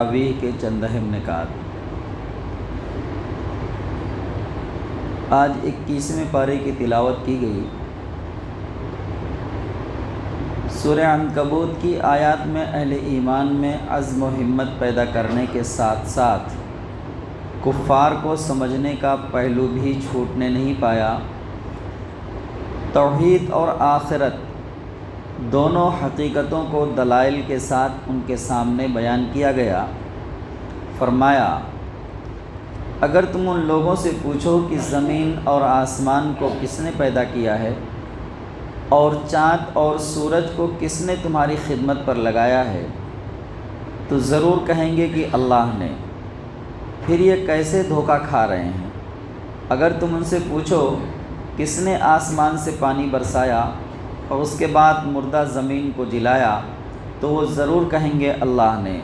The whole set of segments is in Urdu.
تراویح کے چند اہم نکات۔ آج 21ویں پارے کی تلاوت کی گئی۔ سورہ عنکبوت کی آیات میں اہل ایمان میں عزم و ہمت پیدا کرنے کے ساتھ ساتھ کفار کو سمجھنے کا پہلو بھی چھوٹنے نہیں پایا۔ توحید اور آخرت دونوں حقیقتوں کو دلائل کے ساتھ ان کے سامنے بیان کیا گیا۔ فرمایا، اگر تم ان لوگوں سے پوچھو کہ زمین اور آسمان کو کس نے پیدا کیا ہے اور چاند اور سورج کو کس نے تمہاری خدمت پر لگایا ہے، تو ضرور کہیں گے کہ اللہ نے۔ پھر یہ کیسے دھوکہ کھا رہے ہیں؟ اگر تم ان سے پوچھو کس نے آسمان سے پانی برسایا اور اس کے بعد مردہ زمین کو جلایا، تو وہ ضرور کہیں گے اللہ نے۔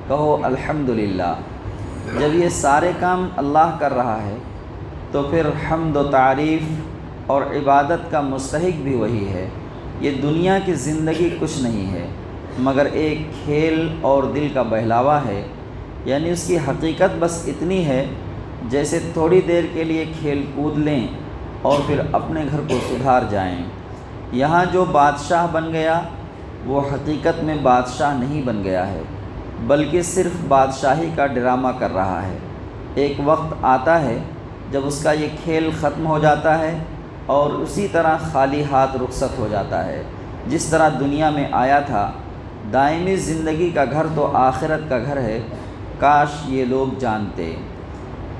کہو الحمدللہ۔ جب یہ سارے کام اللہ کر رہا ہے تو پھر حمد و تعریف اور عبادت کا مستحق بھی وہی ہے۔ یہ دنیا کی زندگی کچھ نہیں ہے مگر ایک کھیل اور دل کا بہلاوا ہے، یعنی اس کی حقیقت بس اتنی ہے جیسے تھوڑی دیر کے لیے کھیل کود لیں اور پھر اپنے گھر کو سدھار جائیں۔ یہاں جو بادشاہ بن گیا وہ حقیقت میں بادشاہ نہیں بن گیا ہے بلکہ صرف بادشاہی کا ڈرامہ کر رہا ہے۔ ایک وقت آتا ہے جب اس کا یہ کھیل ختم ہو جاتا ہے اور اسی طرح خالی ہاتھ رخصت ہو جاتا ہے جس طرح دنیا میں آیا تھا۔ دائمی زندگی کا گھر تو آخرت کا گھر ہے، کاش یہ لوگ جانتے۔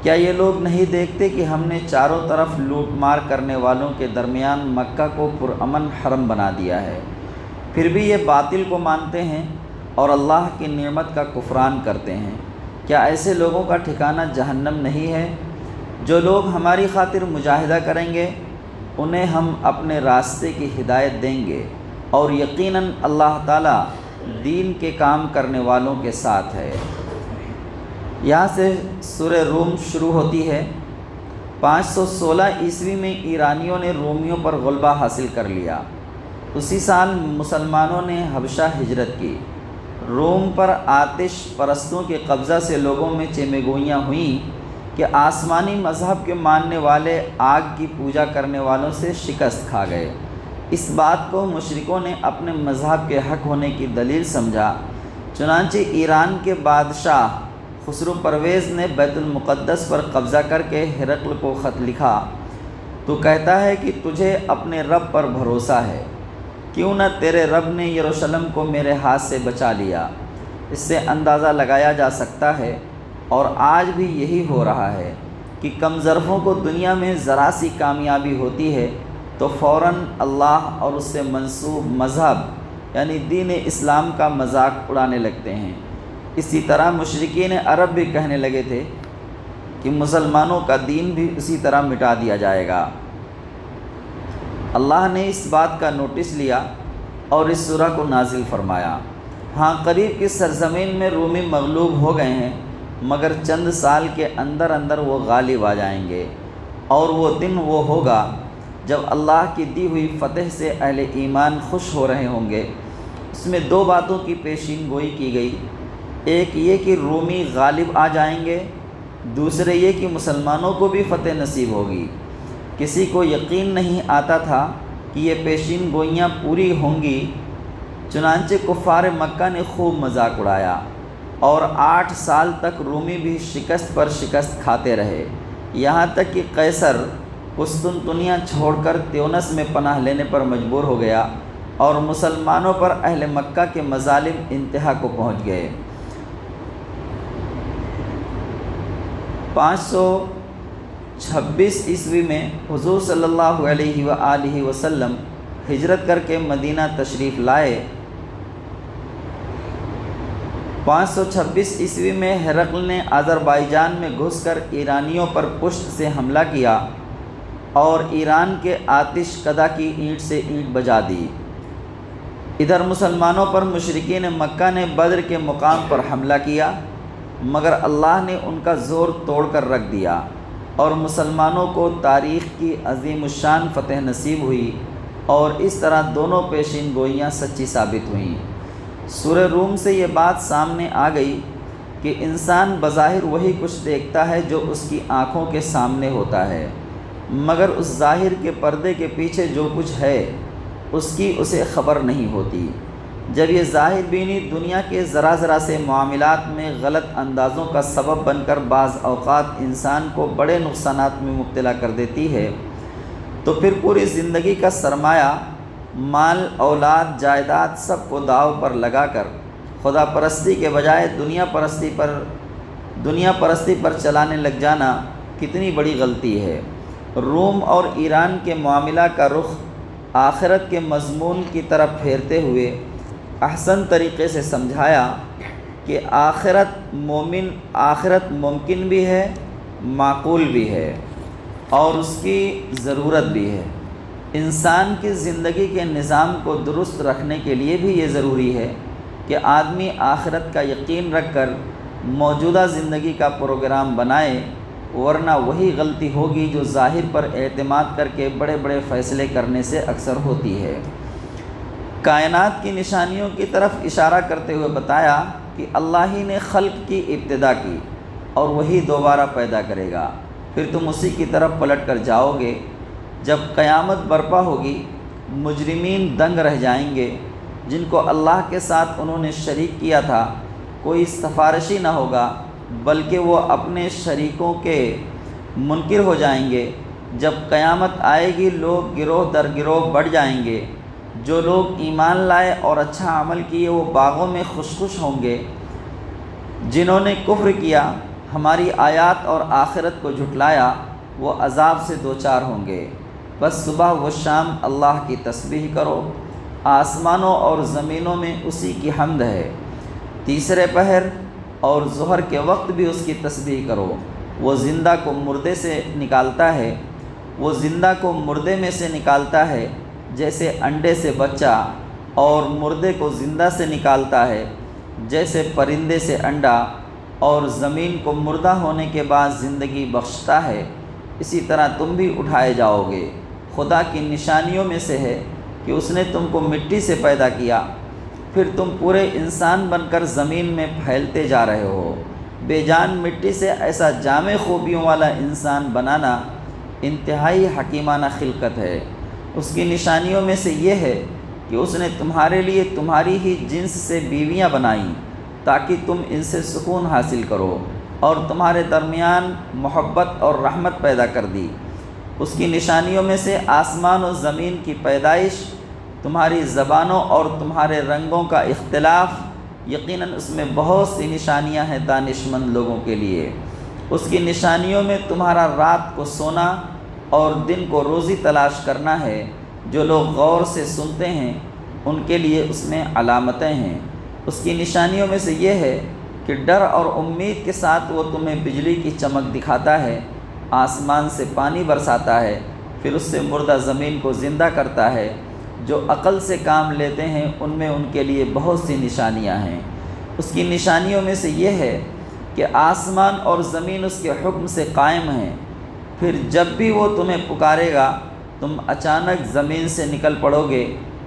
کیا یہ لوگ نہیں دیکھتے کہ ہم نے چاروں طرف لوٹ مار کرنے والوں کے درمیان مکہ کو پرامن حرم بنا دیا ہے؟ پھر بھی یہ باطل کو مانتے ہیں اور اللہ کی نعمت کا کفران کرتے ہیں۔ کیا ایسے لوگوں کا ٹھکانہ جہنم نہیں ہے؟ جو لوگ ہماری خاطر مجاہدہ کریں گے انہیں ہم اپنے راستے کی ہدایت دیں گے، اور یقیناً اللہ تعالیٰ دین کے کام کرنے والوں کے ساتھ ہے۔ یہاں سے سورہ روم شروع ہوتی ہے۔ 516 عیسوی میں ایرانیوں نے رومیوں پر غلبہ حاصل کر لیا۔ اسی سال مسلمانوں نے حبشہ ہجرت کی۔ روم پر آتش پرستوں کے قبضہ سے لوگوں میں چیمگوئیاں ہوئیں کہ آسمانی مذہب کے ماننے والے آگ کی پوجا کرنے والوں سے شکست کھا گئے۔ اس بات کو مشرکوں نے اپنے مذہب کے حق ہونے کی دلیل سمجھا۔ چنانچہ ایران کے بادشاہ خسرو پرویز نے بیت المقدس پر قبضہ کر کے ہرقل کو خط لکھا تو کہتا ہے کہ تجھے اپنے رب پر بھروسہ ہے، کیوں نہ تیرے رب نے یروشلم کو میرے ہاتھ سے بچا لیا۔ اس سے اندازہ لگایا جا سکتا ہے، اور آج بھی یہی ہو رہا ہے، کہ کم ظرفوں کو دنیا میں ذرا سی کامیابی ہوتی ہے تو فوراً اللہ اور اس سے منسوب مذہب یعنی دین اسلام کا مذاق اڑانے لگتے ہیں۔ اسی طرح مشرکین عرب بھی کہنے لگے تھے کہ مسلمانوں کا دین بھی اسی طرح مٹا دیا جائے گا۔ اللہ نے اس بات کا نوٹس لیا اور اس سورہ کو نازل فرمایا۔ ہاں، قریب کی سرزمین میں رومی مغلوب ہو گئے ہیں مگر چند سال کے اندر اندر وہ غالب آ جائیں گے، اور وہ دن وہ ہوگا جب اللہ کی دی ہوئی فتح سے اہل ایمان خوش ہو رہے ہوں گے۔ اس میں دو باتوں کی پیشین گوئی کی گئی، ایک یہ کہ رومی غالب آ جائیں گے، دوسرے یہ کہ مسلمانوں کو بھی فتح نصیب ہوگی۔ کسی کو یقین نہیں آتا تھا کہ یہ پیشین گوئیاں پوری ہوں گی، چنانچہ کفار مکہ نے خوب مذاق اڑایا، اور 8 سال تک رومی بھی شکست پر شکست کھاتے رہے، یہاں تک کہ قیصر قسطنطنیہ چھوڑ کر تیونس میں پناہ لینے پر مجبور ہو گیا، اور مسلمانوں پر اہل مکہ کے مظالم انتہا کو پہنچ گئے۔ 526 عیسوی میں حضور صلی اللہ علیہ وآلہ وسلم ہجرت کر کے مدینہ تشریف لائے۔ 526 عیسوی میں ہرقل نے آذربائیجان میں گھس کر ایرانیوں پر پشت سے حملہ کیا اور ایران کے آتش کدہ کی اینٹ سے اینٹ بجا دی۔ ادھر مسلمانوں پر مشرکین مکہ نے بدر کے مقام پر حملہ کیا مگر اللہ نے ان کا زور توڑ کر رکھ دیا، اور مسلمانوں کو تاریخ کی عظیم الشان فتح نصیب ہوئی، اور اس طرح دونوں پیشین گوئیاں سچی ثابت ہوئیں۔ سورہ روم سے یہ بات سامنے آ گئی کہ انسان بظاہر وہی کچھ دیکھتا ہے جو اس کی آنکھوں کے سامنے ہوتا ہے، مگر اس ظاہر کے پردے کے پیچھے جو کچھ ہے اس کی اسے خبر نہیں ہوتی۔ جب یہ ظاہر بینی دنیا کے ذرا ذرا سے معاملات میں غلط اندازوں کا سبب بن کر بعض اوقات انسان کو بڑے نقصانات میں مبتلا کر دیتی ہے، تو پھر پوری زندگی کا سرمایہ، مال، اولاد، جائیداد سب کو داؤ پر لگا کر خدا پرستی کے بجائے دنیا پرستی پر چلانے لگ جانا کتنی بڑی غلطی ہے۔ روم اور ایران کے معاملہ کا رخ آخرت کے مضمون کی طرف پھیرتے ہوئے احسن طریقے سے سمجھایا کہ آخرت ممکن بھی ہے، معقول بھی ہے اور اس کی ضرورت بھی ہے۔ انسان کی زندگی کے نظام کو درست رکھنے کے لیے بھی یہ ضروری ہے کہ آدمی آخرت کا یقین رکھ کر موجودہ زندگی کا پروگرام بنائے، ورنہ وہی غلطی ہوگی جو ظاہر پر اعتماد کر کے بڑے بڑے فیصلے کرنے سے اکثر ہوتی ہے۔ کائنات کی نشانیوں کی طرف اشارہ کرتے ہوئے بتایا کہ اللہ ہی نے خلق کی ابتدا کی اور وہی دوبارہ پیدا کرے گا، پھر تم اسی کی طرف پلٹ کر جاؤ گے۔ جب قیامت برپا ہوگی، مجرمین دنگ رہ جائیں گے، جن کو اللہ کے ساتھ انہوں نے شریک کیا تھا کوئی سفارشی نہ ہوگا، بلکہ وہ اپنے شریکوں کے منکر ہو جائیں گے۔ جب قیامت آئے گی، لوگ گروہ در گروہ بڑھ جائیں گے۔ جو لوگ ایمان لائے اور اچھا عمل کیے وہ باغوں میں خوش خوش ہوں گے۔ جنہوں نے کفر کیا، ہماری آیات اور آخرت کو جھٹلایا، وہ عذاب سے دوچار ہوں گے۔ بس صبح و شام اللہ کی تسبیح کرو، آسمانوں اور زمینوں میں اسی کی حمد ہے۔ تیسرے پہر اور ظہر کے وقت بھی اس کی تسبیح کرو۔ وہ زندہ کو مردے سے نکالتا ہے، وہ زندہ کو مردے میں سے نکالتا ہے جیسے انڈے سے بچہ، اور مردے کو زندہ سے نکالتا ہے جیسے پرندے سے انڈا، اور زمین کو مردہ ہونے کے بعد زندگی بخشتا ہے، اسی طرح تم بھی اٹھائے جاؤ گے۔ خدا کی نشانیوں میں سے ہے کہ اس نے تم کو مٹی سے پیدا کیا، پھر تم پورے انسان بن کر زمین میں پھیلتے جا رہے ہو۔ بے جان مٹی سے ایسا جامع خوبیوں والا انسان بنانا انتہائی حکیمانہ خلقت ہے۔ اس کی نشانیوں میں سے یہ ہے کہ اس نے تمہارے لیے تمہاری ہی جنس سے بیویاں بنائیں تاکہ تم ان سے سکون حاصل کرو، اور تمہارے درمیان محبت اور رحمت پیدا کر دی۔ اس کی نشانیوں میں سے آسمان و زمین کی پیدائش، تمہاری زبانوں اور تمہارے رنگوں کا اختلاف، یقیناً اس میں بہت سی نشانیاں ہیں دانش مند لوگوں کے لیے۔ اس کی نشانیوں میں تمہارا رات کو سونا اور دن کو روزی تلاش کرنا ہے۔ جو لوگ غور سے سنتے ہیں ان کے لیے اس میں علامتیں ہیں۔ اس کی نشانیوں میں سے یہ ہے کہ ڈر اور امید کے ساتھ وہ تمہیں بجلی کی چمک دکھاتا ہے، آسمان سے پانی برساتا ہے، پھر اس سے مردہ زمین کو زندہ کرتا ہے۔ جو عقل سے کام لیتے ہیں ان میں ان کے لیے بہت سی نشانیاں ہیں۔ اس کی نشانیوں میں سے یہ ہے کہ آسمان اور زمین اس کے حکم سے قائم ہیں، پھر جب بھی وہ تمہیں پکارے گا تم اچانک زمین سے نکل پڑو گے۔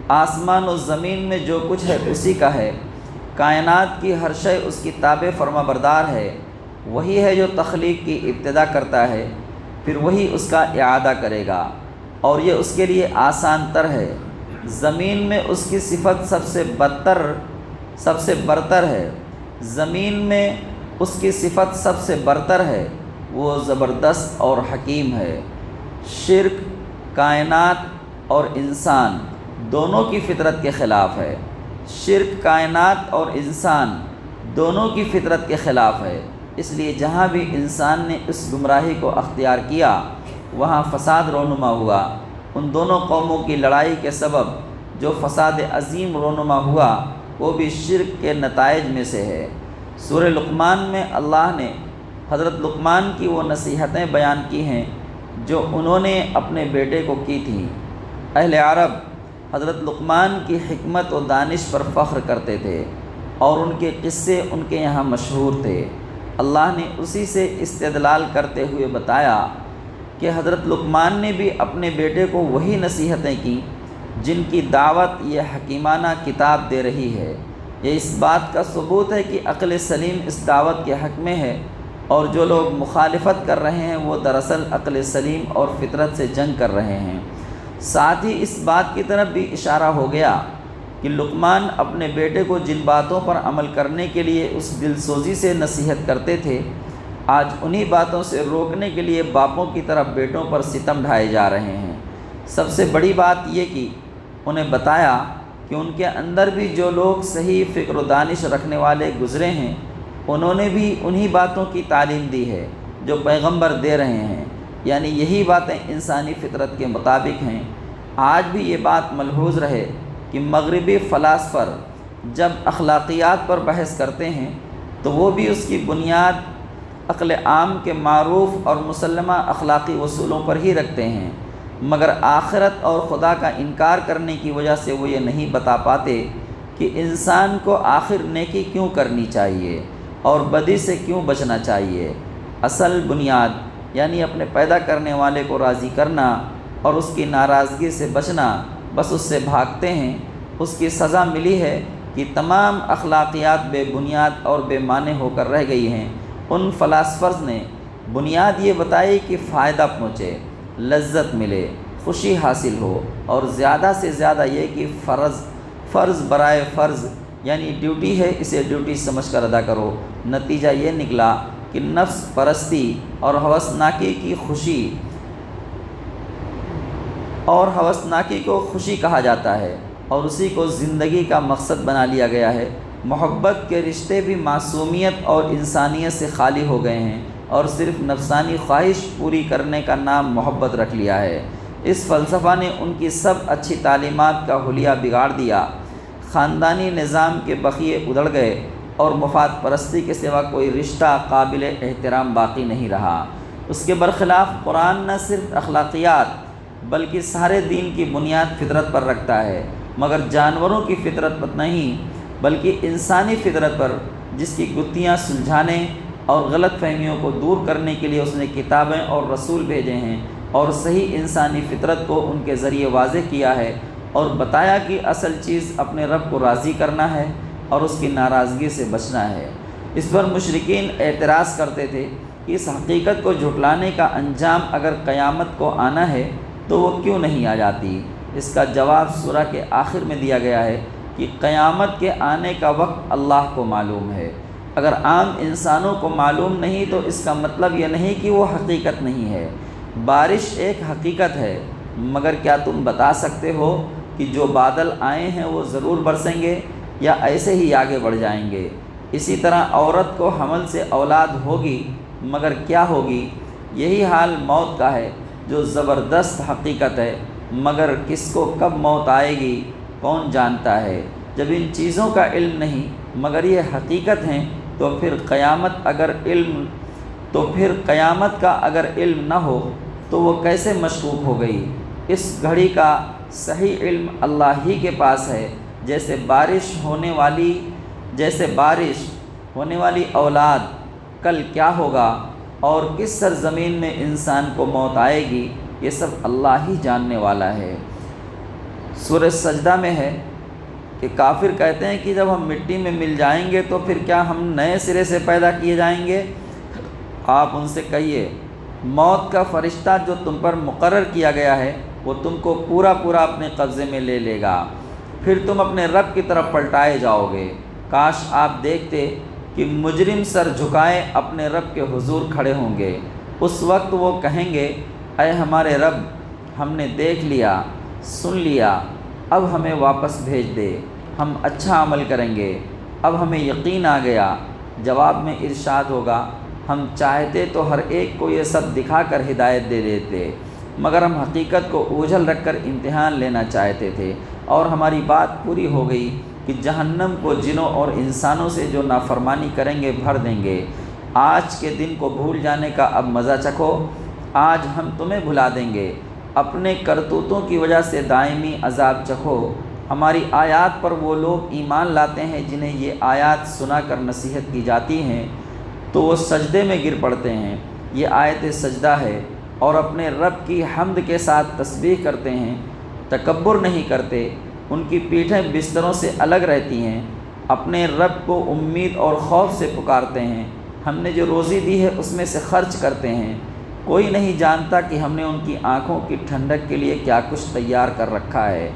آسمان و زمین میں جو کچھ ہے اسی کا ہے، کائنات کی ہر شے اس کی تابع فرما بردار ہے۔ وہی ہے جو تخلیق کی ابتدا کرتا ہے، پھر وہی اس کا اعادہ کرے گا، اور یہ اس کے لیے آسان تر ہے۔ زمین میں اس کی صفت سب سے برتر ہے، زمین میں اس کی صفت سب سے برتر ہے، وہ زبردست اور حکیم ہے۔ شرک کائنات اور انسان دونوں کی فطرت کے خلاف ہے۔ شرک کائنات اور انسان دونوں کی فطرت کے خلاف ہے، اس لیے جہاں بھی انسان نے اس گمراہی کو اختیار کیا وہاں فساد رونما ہوا۔ ان دونوں قوموں کی لڑائی کے سبب جو فساد عظیم رونما ہوا وہ بھی شرک کے نتائج میں سے ہے۔ سورہ لقمان میں اللہ نے حضرت لقمان کی وہ نصیحتیں بیان کی ہیں جو انہوں نے اپنے بیٹے کو کی تھیں۔ اہل عرب حضرت لقمان کی حکمت و دانش پر فخر کرتے تھے اور ان کے قصے ان کے یہاں مشہور تھے۔ اللہ نے اسی سے استدلال کرتے ہوئے بتایا کہ حضرت لقمان نے بھی اپنے بیٹے کو وہی نصیحتیں کی جن کی دعوت یہ حکیمانہ کتاب دے رہی ہے۔ یہ اس بات کا ثبوت ہے کہ عقل سلیم اس دعوت کے حق میں ہے، اور جو لوگ مخالفت کر رہے ہیں وہ دراصل عقل سلیم اور فطرت سے جنگ کر رہے ہیں۔ ساتھ ہی اس بات کی طرف بھی اشارہ ہو گیا کہ لقمان اپنے بیٹے کو جن باتوں پر عمل کرنے کے لیے اس دلسوزی سے نصیحت کرتے تھے، آج انہی باتوں سے روکنے کے لیے باپوں کی طرف بیٹوں پر ستم ڈھائے جا رہے ہیں۔ سب سے بڑی بات یہ کہ انہیں بتایا کہ ان کے اندر بھی جو لوگ صحیح فکر و دانش رکھنے والے گزرے ہیں، انہوں نے بھی انہی باتوں کی تعلیم دی ہے جو پیغمبر دے رہے ہیں، یعنی یہی باتیں انسانی فطرت کے مطابق ہیں۔ آج بھی یہ بات ملحوظ رہے کہ مغربی فلاسفر جب اخلاقیات پر بحث کرتے ہیں تو وہ بھی اس کی بنیاد عقل عام کے معروف اور مسلمہ اخلاقی اصولوں پر ہی رکھتے ہیں، مگر آخرت اور خدا کا انکار کرنے کی وجہ سے وہ یہ نہیں بتا پاتے کہ انسان کو آخر نیکی کیوں کرنی چاہیے اور بدی سے کیوں بچنا چاہیے۔ اصل بنیاد یعنی اپنے پیدا کرنے والے کو راضی کرنا اور اس کی ناراضگی سے بچنا، بس اس سے بھاگتے ہیں۔ اس کی سزا ملی ہے کہ تمام اخلاقیات بے بنیاد اور بے معنی ہو کر رہ گئی ہیں۔ ان فلاسفرز نے بنیاد یہ بتائی کہ فائدہ پہنچے، لذت ملے، خوشی حاصل ہو، اور زیادہ سے زیادہ یہ کہ فرض برائے فرض یعنی ڈیوٹی ہے، اسے ڈیوٹی سمجھ کر ادا کرو۔ نتیجہ یہ نکلا کہ نفس پرستی اور ہوسناکی کو خوشی کہا جاتا ہے، اور اسی کو زندگی کا مقصد بنا لیا گیا ہے۔ محبت کے رشتے بھی معصومیت اور انسانیت سے خالی ہو گئے ہیں، اور صرف نفسانی خواہش پوری کرنے کا نام محبت رکھ لیا ہے۔ اس فلسفہ نے ان کی سب اچھی تعلیمات کا حلیہ بگاڑ دیا۔ خاندانی نظام کے بقیے ادھڑ گئے، اور مفاد پرستی کے سوا کوئی رشتہ قابل احترام باقی نہیں رہا۔ اس کے برخلاف قرآن نہ صرف اخلاقیات بلکہ سارے دین کی بنیاد فطرت پر رکھتا ہے، مگر جانوروں کی فطرت پر نہیں بلکہ انسانی فطرت پر، جس کی گتھیاں سلجھانے اور غلط فہمیوں کو دور کرنے کے لیے اس نے کتابیں اور رسول بھیجے ہیں، اور صحیح انسانی فطرت کو ان کے ذریعے واضح کیا ہے اور بتایا کہ اصل چیز اپنے رب کو راضی کرنا ہے اور اس کی ناراضگی سے بچنا ہے۔ اس پر مشرکین اعتراض کرتے تھے کہ اس حقیقت کو جھٹلانے کا انجام اگر قیامت کو آنا ہے تو وہ کیوں نہیں آ جاتی؟ اس کا جواب سورہ کے آخر میں دیا گیا ہے کہ قیامت کے آنے کا وقت اللہ کو معلوم ہے۔ اگر عام انسانوں کو معلوم نہیں تو اس کا مطلب یہ نہیں کہ وہ حقیقت نہیں ہے۔ بارش ایک حقیقت ہے، مگر کیا تم بتا سکتے ہو کہ جو بادل آئے ہیں وہ ضرور برسیں گے یا ایسے ہی آگے بڑھ جائیں گے؟ اسی طرح عورت کو حمل سے اولاد ہوگی، مگر کیا ہوگی؟ یہی حال موت کا ہے جو زبردست حقیقت ہے، مگر کس کو کب موت آئے گی کون جانتا ہے؟ جب ان چیزوں کا علم نہیں مگر یہ حقیقت ہیں تو پھر قیامت کا اگر علم نہ ہو تو وہ کیسے مشکوک ہو گئی؟ اس گھڑی کا صحیح علم اللہ ہی کے پاس ہے۔ جیسے بارش ہونے والی اولاد کل کیا ہوگا اور کس سرزمین میں انسان کو موت آئے گی، یہ سب اللہ ہی جاننے والا ہے۔ سورہ سجدہ میں ہے کہ کافر کہتے ہیں کہ جب ہم مٹی میں مل جائیں گے تو پھر کیا ہم نئے سرے سے پیدا کیے جائیں گے؟ آپ ان سے کہیے، موت کا فرشتہ جو تم پر مقرر کیا گیا ہے وہ تم کو پورا اپنے قبضے میں لے لے گا، پھر تم اپنے رب کی طرف پلٹائے جاؤ گے۔ کاش آپ دیکھتے کہ مجرم سر جھکائے اپنے رب کے حضور کھڑے ہوں گے۔ اس وقت وہ کہیں گے، اے ہمارے رب، ہم نے دیکھ لیا، سن لیا، اب ہمیں واپس بھیج دے، ہم اچھا عمل کریں گے، اب ہمیں یقین آ گیا۔ جواب میں ارشاد ہوگا، ہم چاہتے تو ہر ایک کو یہ سب دکھا کر ہدایت دے دیتے، مگر ہم حقیقت کو اوجھل رکھ کر امتحان لینا چاہتے تھے، اور ہماری بات پوری ہو گئی کہ جہنم کو جنوں اور انسانوں سے جو نافرمانی کریں گے بھر دیں گے۔ آج کے دن کو بھول جانے کا اب مزہ چکھو، آج ہم تمہیں بھلا دیں گے، اپنے کرتوتوں کی وجہ سے دائمی عذاب چکھو۔ ہماری آیات پر وہ لوگ ایمان لاتے ہیں جنہیں یہ آیات سنا کر نصیحت کی جاتی ہیں تو وہ سجدے میں گر پڑتے ہیں۔ یہ آیت سجدہ ہے، اور اپنے رب کی حمد کے ساتھ تسبیح کرتے ہیں، تکبر نہیں کرتے، ان کی پیٹھیں بستروں سے الگ رہتی ہیں، اپنے رب کو امید اور خوف سے پکارتے ہیں، ہم نے جو روزی دی ہے اس میں سے خرچ کرتے ہیں۔ کوئی نہیں جانتا کہ ہم نے ان کی آنکھوں کی ٹھنڈک کے لیے کیا کچھ تیار کر رکھا ہے۔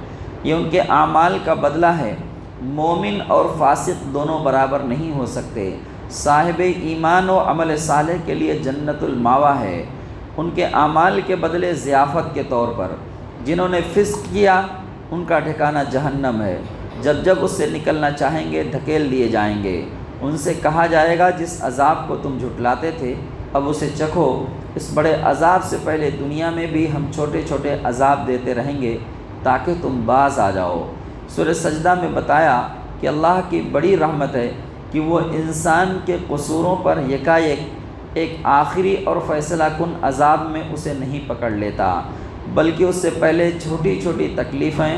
یہ ان کے اعمال کا بدلہ ہے۔ مومن اور فاسق دونوں برابر نہیں ہو سکتے۔ صاحب ایمان و عمل صالح کے لیے جنت الماوا ہے، ان کے اعمال کے بدلے ضیافت کے طور پر۔ جنہوں نے فسق کیا ان کا ٹھکانہ جہنم ہے، جب جب اس سے نکلنا چاہیں گے دھکیل دیے جائیں گے۔ ان سے کہا جائے گا جس عذاب کو تم جھٹلاتے تھے اب اسے چکھو، اس بڑے عذاب سے پہلے دنیا میں بھی ہم چھوٹے چھوٹے عذاب دیتے رہیں گے تاکہ تم باز آ جاؤ۔ سورہ سجدہ میں بتایا کہ اللہ کی بڑی رحمت ہے کہ وہ انسان کے قصوروں پر یکایک ایک آخری اور فیصلہ کن عذاب میں اسے نہیں پکڑ لیتا، بلکہ اس سے پہلے چھوٹی چھوٹی تکلیفیں،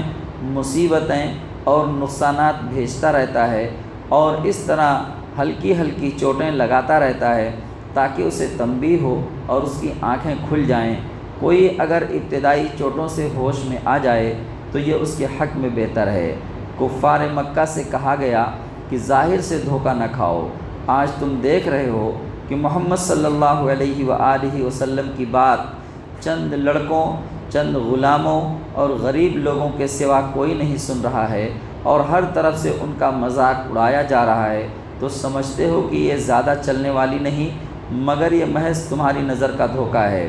مصیبتیں اور نقصانات بھیجتا رہتا ہے، اور اس طرح ہلکی ہلکی چوٹیں لگاتا رہتا ہے تاکہ اسے تنبیہ ہو اور اس کی آنکھیں کھل جائیں۔ کوئی اگر ابتدائی چوٹوں سے ہوش میں آ جائے تو یہ اس کے حق میں بہتر ہے۔ کفار مکہ سے کہا گیا کہ ظاہر سے دھوکہ نہ کھاؤ۔ آج تم دیکھ رہے ہو کہ محمد صلی اللہ علیہ وآلہ وسلم کی بات چند لڑکوں، چند غلاموں اور غریب لوگوں کے سوا کوئی نہیں سن رہا ہے، اور ہر طرف سے ان کا مذاق اڑایا جا رہا ہے، تو سمجھتے ہو کہ یہ زیادہ چلنے والی نہیں، مگر یہ محض تمہاری نظر کا دھوکہ ہے۔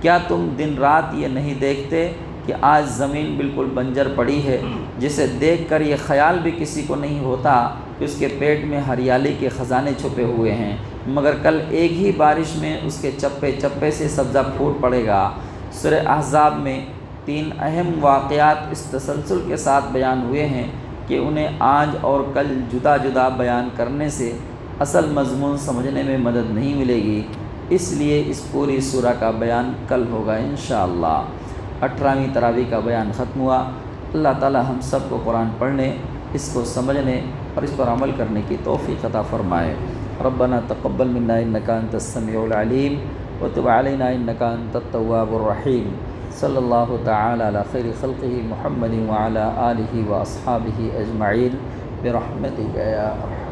کیا تم دن رات یہ نہیں دیکھتے کہ آج زمین بالکل بنجر پڑی ہے، جسے دیکھ کر یہ خیال بھی کسی کو نہیں ہوتا کہ اس کے پیٹ میں ہریالی کے خزانے چھپے ہوئے ہیں، مگر کل ایک ہی بارش میں اس کے چپے چپے سے سبزہ پھوٹ پڑے گا۔ سورہ احزاب میں 3 اہم واقعات اس تسلسل کے ساتھ بیان ہوئے ہیں کہ انہیں آج اور کل جدا جدا بیان کرنے سے اصل مضمون سمجھنے میں مدد نہیں ملے گی، اس لیے اس پوری سورہ کا بیان کل ہوگا انشاءاللہ۔ 18ویں تراویح کا بیان ختم ہوا۔ اللہ تعالی ہم سب کو قرآن پڑھنے، اس کو سمجھنے اور اس پر عمل کرنے کی توفیق عطا فرمائے۔ ربنا تقبل منا انک انت السمیع العلیم وتب علینا انک انت التواب الرحیم۔ صلی اللہ تعالی علی خیر خلقہ محمد وعلی آلہ واصحابہ اجمعین برحمتک یا ارحم